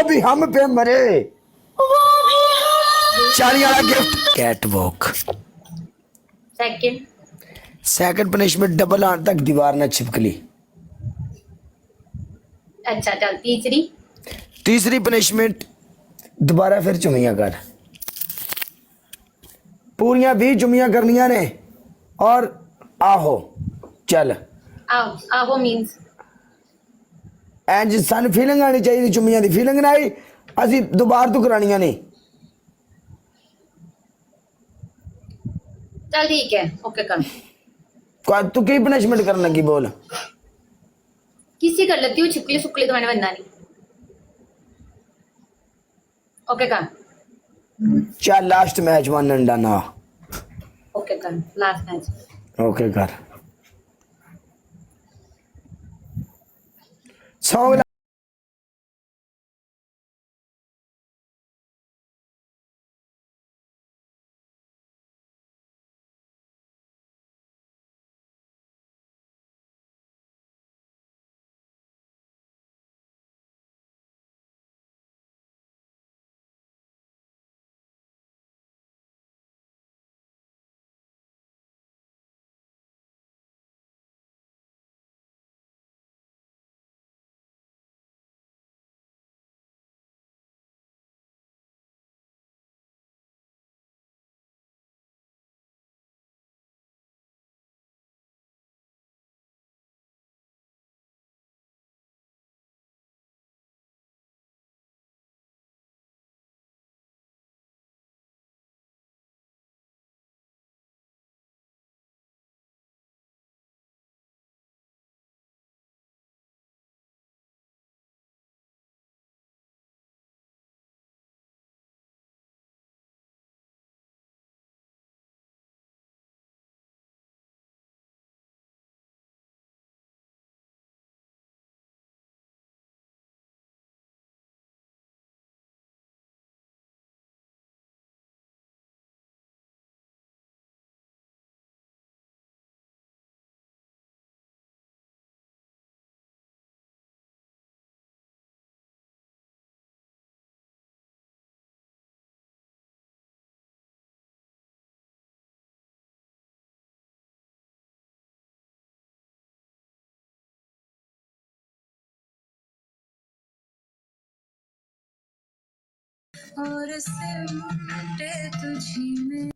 भी हम पे मरे। 40 वाला gift cat walk. Second second punishment double आंट तक दीवार न छिपकली। अच्छा चल तीसरी तीसरी पनिशमेंट दोबारा फिर चुमियां कर। पूरियां 20 चुमियां करनियां ने और आहो चल आओ आहो मींस इंज सन फीलिंग आनी चाहिए चुमियां दी फीलिंग ना आई असी दोबारा तो करानियां नहीं। चल ठीक है ओके कर तू की पनिशमेंट करने लगी बोल। किसी कर लेती हूँ छिपकली सुपकली तो मैंने बनना नहीं ओके कर चल लास्ट मैच वन अंडा ना। ओके कर लास्ट मैच ओके कर सॉन्ग और सिमटे तुझी में